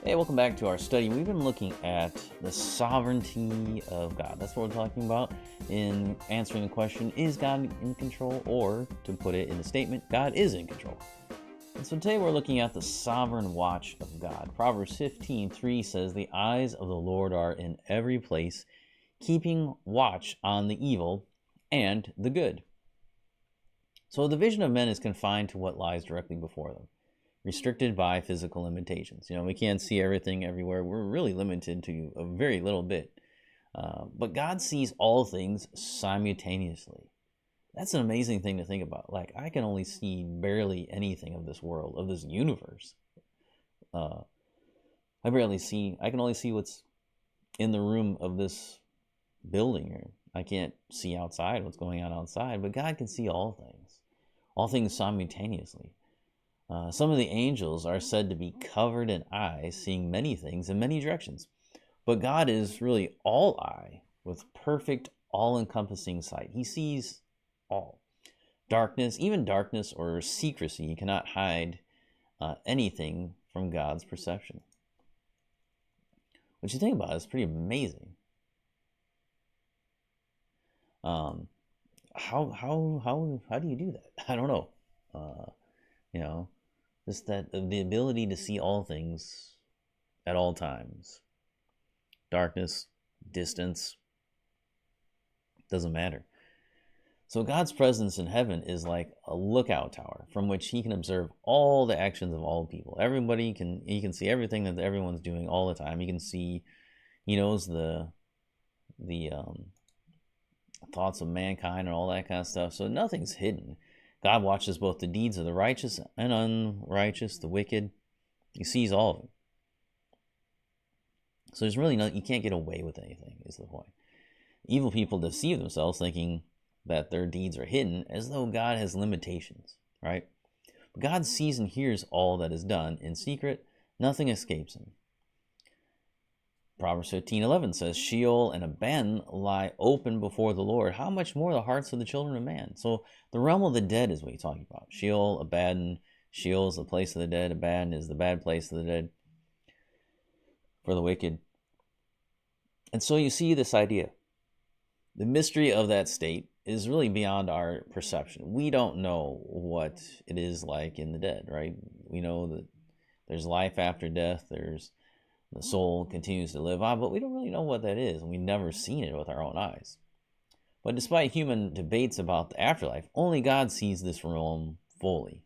Hey, welcome back to our study. We've been looking at the sovereignty of God. That's what we're talking about in answering the question, is God in control? Or, to put it in a statement, God is in control. And so today we're looking at the sovereign watch of God. Proverbs 15:3 says, "The eyes of the Lord are in every place, keeping watch on the evil and the good." So the vision of men is confined to what lies directly before them, restricted by physical limitations. We can't see everything everywhere. We're really limited to a very little bit. But God sees all things simultaneously. That's an amazing thing to think about. Like, I can only see barely anything of this world, of this universe. I can only see what's in the room of this building. I can't see outside what's going on outside, but God can see all things simultaneously. Some of the angels are said to be covered in eyes, seeing many things in many directions. But God is really all eye, with perfect, all-encompassing sight. He sees all. Darkness, even darkness or secrecy, cannot hide anything from God's perception. What you think about is pretty amazing. How do you do that? I don't know. Just that the ability to see all things at all times. Darkness, distance, doesn't matter. So God's presence in heaven is like a lookout tower from which he can observe all the actions of all people. He can see everything that everyone's doing all the time. He knows the thoughts of mankind and all that kind of stuff. So nothing's hidden. God watches both the deeds of the righteous and unrighteous, the wicked. He sees all of them. So there's really you can't get away with anything, is the point. Evil people deceive themselves thinking that their deeds are hidden, as though God has limitations, right? But God sees and hears all that is done in secret. Nothing escapes him. Proverbs 15:11 says, "Sheol and Abaddon lie open before the Lord. How much more the hearts of the children of man?" So the realm of the dead is what he's talking about. Sheol, Abaddon. Sheol is the place of the dead. Abaddon is the bad place of the dead for the wicked. And so you see this idea. The mystery of that state is really beyond our perception. We don't know what it is like in the dead, right? We know that there's life after death. The soul continues to live on, but we don't really know what that is, and we've never seen it with our own eyes. But despite human debates about the afterlife, only God sees this realm fully.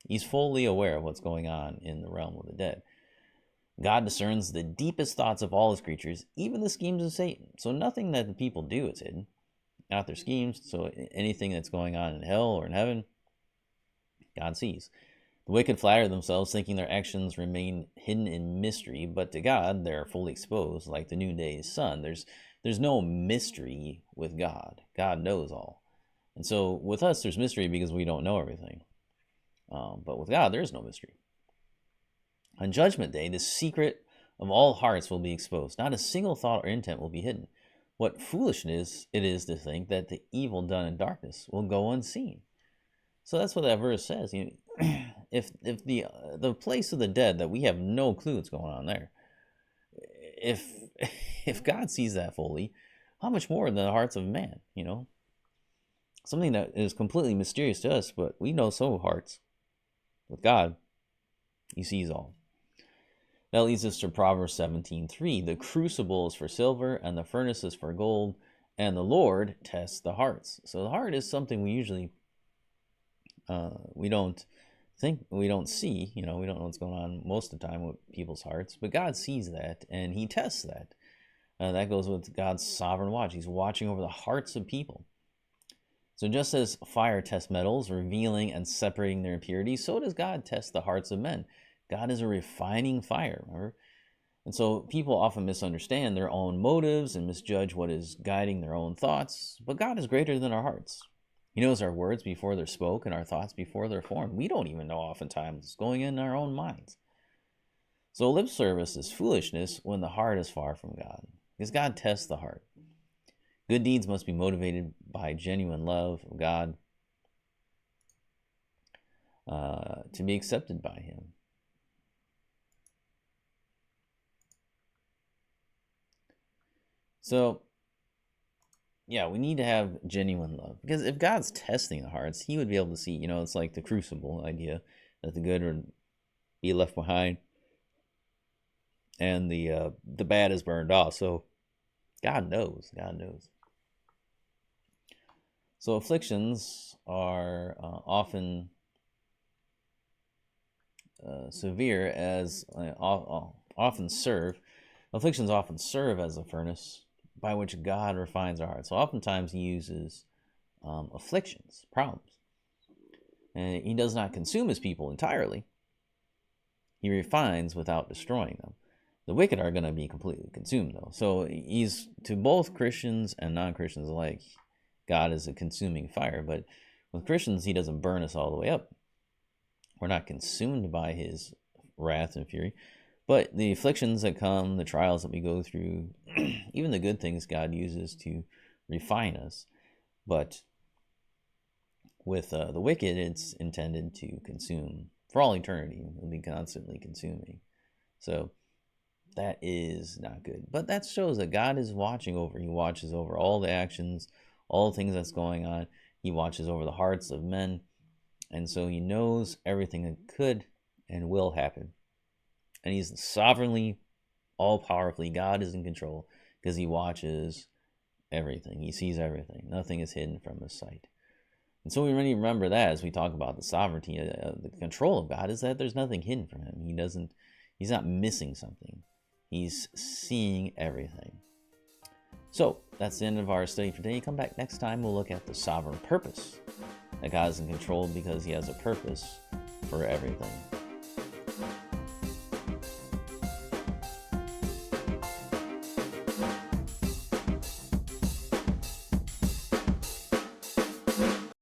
He's fully aware of what's going on in the realm of the dead. God discerns the deepest thoughts of all his creatures, even the schemes of Satan. So nothing that the people do is hidden, not their schemes. So anything that's going on in hell or in heaven, God sees. The wicked flatter themselves, thinking their actions remain hidden in mystery, but to God they're fully exposed, like the noonday sun. There's no mystery with God. God knows all. And so with us, there's mystery because we don't know everything. But with God, there is no mystery. On Judgment Day, the secret of all hearts will be exposed. Not a single thought or intent will be hidden. What foolishness it is to think that the evil done in darkness will go unseen. So that's what that verse says. If the place of the dead, that we have no clue what's going on there, if God sees that fully, how much more in the hearts of man? Something that is completely mysterious to us, but we know so hearts. With God, he sees all. That leads us to Proverbs 17:3. "The crucible is for silver, and the furnace is for gold, and the Lord tests the hearts." So the heart is something we usually we don't see. We don't know what's going on most of the time with people's hearts, but God sees that, and he tests that. That goes with God's sovereign watch. He's watching over the hearts of people. So just as fire tests metals, revealing and separating their impurities, so does God test the hearts of men. God is a refining fire, remember? And so people often misunderstand their own motives and misjudge what is guiding their own thoughts, but God is greater than our hearts. He knows our words before they're spoke and our thoughts before they're formed. We don't even know oftentimes what's going in our own minds. So lip service is foolishness when the heart is far from God, because God tests the heart. Good deeds must be motivated by genuine love of God to be accepted by him. So, yeah, we need to have genuine love. Because if God's testing the hearts, he would be able to see, it's like the crucible idea, that the good would be left behind and the bad is burned off. So God knows. God knows. So afflictions are often severe as afflictions often serve as a furnace by which God refines our hearts. So oftentimes he uses afflictions, problems, and he does not consume his people entirely. He refines without destroying them. The wicked are going to be completely consumed, though. So he's, to both Christians and non-Christians alike, God is a consuming fire. But with Christians, he doesn't burn us all the way up. We're not consumed by his wrath and fury. But the afflictions that come, the trials that we go through, even the good things God uses to refine us. But with the wicked, it's intended to consume for all eternity. It'll be constantly consuming. So that is not good. But that shows that God is watching over. He watches over all the actions, all the things that's going on. He watches over the hearts of men. And so he knows everything that could and will happen. And he's sovereignly, all-powerfully, God is in control because he watches everything. He sees everything. Nothing is hidden from his sight. And so we really remember that as we talk about the sovereignty, the control of God, is that there's nothing hidden from him. He's not missing something. He's seeing everything. So that's the end of our study for today. Come back next time. We'll look at the sovereign purpose, that God is in control because he has a purpose for everything.